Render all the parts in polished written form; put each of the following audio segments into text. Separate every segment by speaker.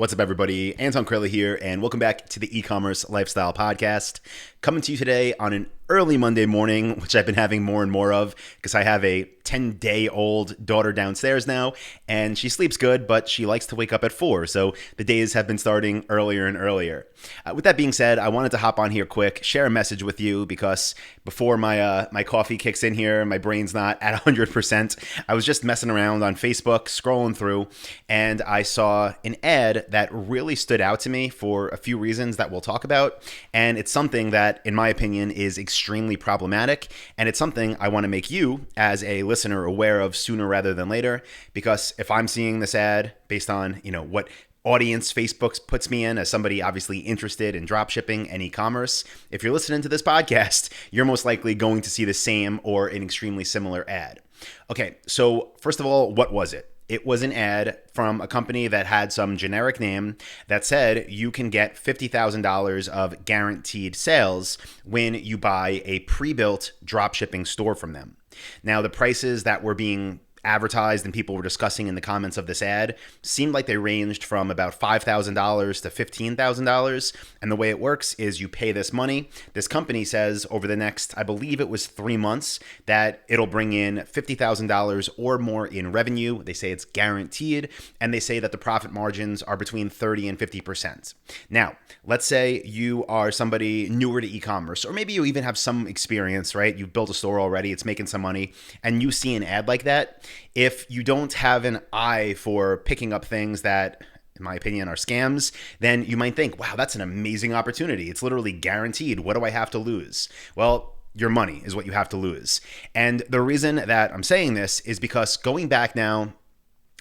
Speaker 1: What's up, everybody? Anton Kraly here, and welcome back to the eCommerce Lifestyle Podcast. Coming to you today on an early Monday morning, which I've been having more and more of because I have a 10-day-old daughter downstairs now, and she sleeps good, but she likes to wake up at 4, so the days have been starting earlier and earlier. With that being said, I wanted to hop on here quick, share a message with you, because before my coffee kicks in here, my brain's not at 100%. I was just messing around on Facebook, scrolling through, and I saw an ad that really stood out to me for a few reasons that we'll talk about, and it's something that, in my opinion, is extremely problematic, and it's something I want to make you, as a listener, aware of sooner rather than later, because if I'm seeing this ad based on, what audience Facebook puts me in as somebody obviously interested in dropshipping and e-commerce, if you're listening to this podcast, you're most likely going to see the same or an extremely similar ad. Okay, so first of all, what was it? It was an ad from a company that had some generic name that said you can get $50,000 of guaranteed sales when you buy a pre-built dropshipping store from them. Now, the prices that were being advertised and people were discussing in the comments of this ad seemed like they ranged from about $5,000 to $15,000. And the way it works is you pay this money. This company says over the next, I believe it was 3 months, that it'll bring in $50,000 or more in revenue. They say it's guaranteed, and they say that the profit margins are between 30 and 50%. Now, let's say you are somebody newer to e-commerce, or maybe you even have some experience, right? You've built a store already, it's making some money, and you see an ad like that. If you don't have an eye for picking up things that, in my opinion, are scams, then you might think, wow, that's an amazing opportunity. It's literally guaranteed. What do I have to lose? Well, your money is what you have to lose. And the reason that I'm saying this is because going back now,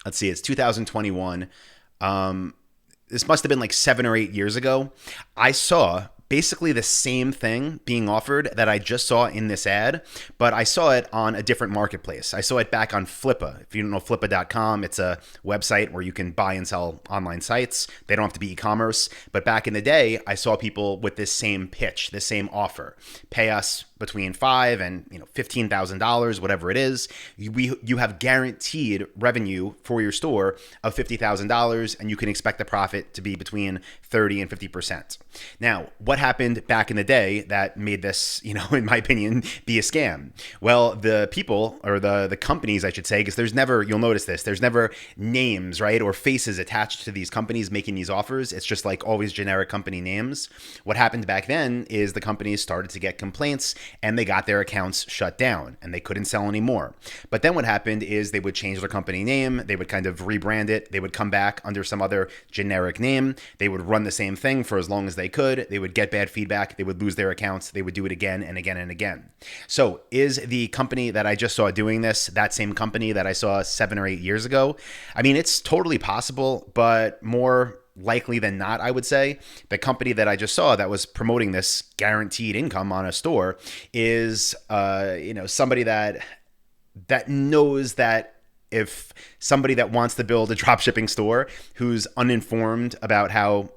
Speaker 1: let's see, it's 2021. This must have been like 7 or 8 years ago. I saw basically the same thing being offered that I just saw in this ad, but I saw it on a different marketplace. I saw it back on Flippa. If you don't know Flippa.com, it's a website where you can buy and sell online sites. They don't have to be e-commerce, but back in the day, I saw people with this same pitch, this same offer. Pay us between $5,000 and $15,000, whatever it is. You have guaranteed revenue for your store of $50,000, and you can expect the profit to be between 30 and 50%. Now, what happened back in the day that made this, in my opinion, be a scam? Well, the people, or the companies, I should say, because there's never, you'll notice this, there's never names, right, or faces attached to these companies making these offers. It's just like always generic company names. What happened back then is the companies started to get complaints, and they got their accounts shut down, and they couldn't sell anymore. But then what happened is they would change their company name, they would kind of rebrand it, they would come back under some other generic name, they would run the same thing for as long as they could, they would get bad feedback, they would lose their accounts, they would do it again and again and again. So is the company that I just saw doing this that same company that I saw 7 or 8 years ago? I mean, it's totally possible, but more likely than not, I would say, the company that I just saw that was promoting this guaranteed income on a store is, somebody that knows that if somebody that wants to build a dropshipping store who's uninformed about how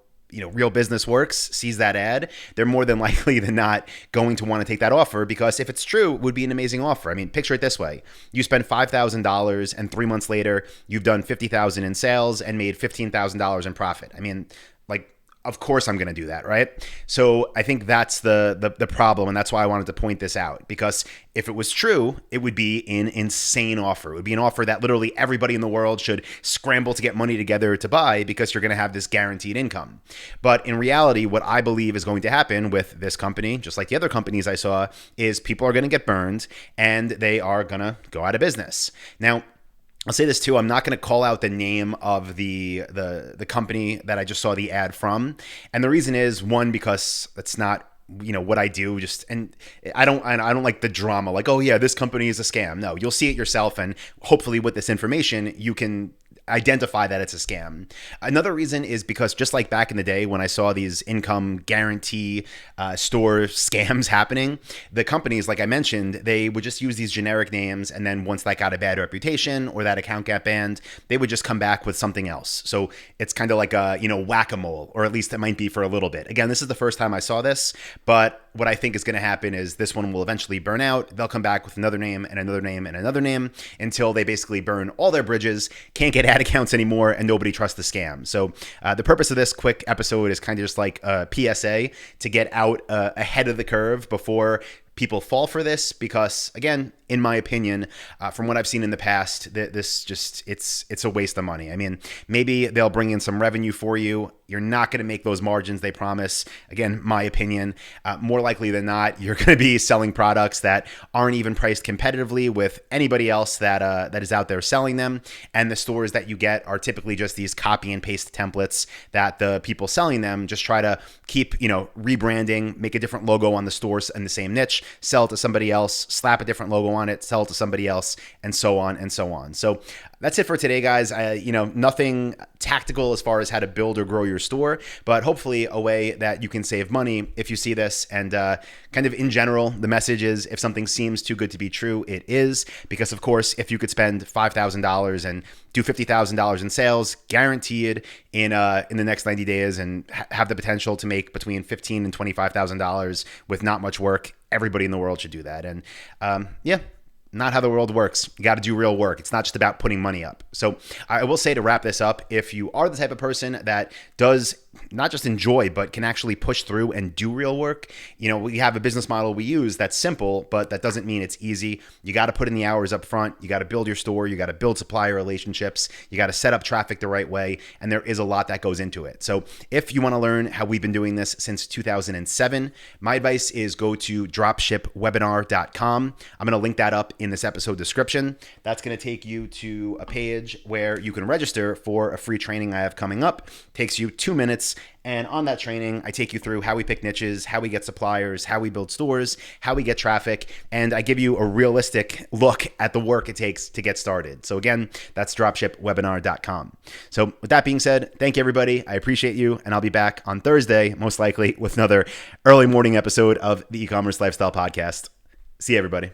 Speaker 1: real business works sees that ad, they're more than likely than not going to want to take that offer, because if it's true, it would be an amazing offer. I mean, picture it this way. You spend $5,000 and 3 months later, you've done $50,000 in sales and made $15,000 in profit. I mean, of course I'm going to do that, right? So I think that's the problem, and that's why I wanted to point this out, because if it was true, it would be an insane offer. It would be an offer that literally everybody in the world should scramble to get money together to buy, because you're going to have this guaranteed income. But in reality, what I believe is going to happen with this company, just like the other companies I saw, is people are going to get burned and they are going to go out of business. Now, I'll say this too. I'm not going to call out the name of the company that I just saw the ad from, and the reason is, one, because that's not what I do. And I don't like the drama. Like, oh yeah, this company is a scam. No, you'll see it yourself, and hopefully with this information, you can identify that it's a scam. Another reason is because just like back in the day when I saw these income guarantee store scams happening, the companies, like I mentioned, they would just use these generic names, and then once that got a bad reputation or that account got banned, they would just come back with something else. So it's kind of like a whack-a-mole, or at least it might be for a little bit. Again, this is the first time I saw this, but what I think is going to happen is this one will eventually burn out. They'll come back with another name and another name and another name until they basically burn all their bridges, can't get ad accounts anymore, and nobody trusts the scam. So the purpose of this quick episode is kind of just like a PSA to get out ahead of the curve before people fall for this, because again, in my opinion, from what I've seen in the past, this just it's a waste of money. I mean, maybe they'll bring in some revenue for you. You're not going to make those margins they promise. Again, my opinion, more likely than not, you're going to be selling products that aren't even priced competitively with anybody else that is out there selling them. And the stores that you get are typically just these copy and paste templates that the people selling them just try to keep, rebranding, make a different logo on the stores in the same niche, sell it to somebody else, slap a different logo on it, sell it to somebody else, and so on and so on. So that's it for today, guys. Nothing tactical as far as how to build or grow your store, but hopefully a way that you can save money if you see this. And kind of in general, the message is if something seems too good to be true, it is. Because of course, if you could spend $5,000 and do $50,000 in sales, guaranteed in the next 90 days, and have the potential to make between $15,000 and $25,000 with not much work, everybody in the world should do that. And not how the world works. You got to do real work. It's not just about putting money up. So I will say, to wrap this up, if you are the type of person that does not just enjoy, but can actually push through and do real work, we have a business model we use that's simple, but that doesn't mean it's easy. You got to put in the hours up front. You got to build your store. You got to build supplier relationships. You got to set up traffic the right way. And there is a lot that goes into it. So if you want to learn how we've been doing this since 2007, my advice is go to dropshipwebinar.com. I'm going to link that up in this episode description. That's going to take you to a page where you can register for a free training I have coming up. Takes you 2 minutes. And on that training, I take you through how we pick niches, how we get suppliers, how we build stores, how we get traffic, and I give you a realistic look at the work it takes to get started. So again, that's dropshipwebinar.com. So with that being said, thank you, everybody. I appreciate you, and I'll be back on Thursday, most likely, with another early morning episode of the E-commerce Lifestyle Podcast. See you, everybody.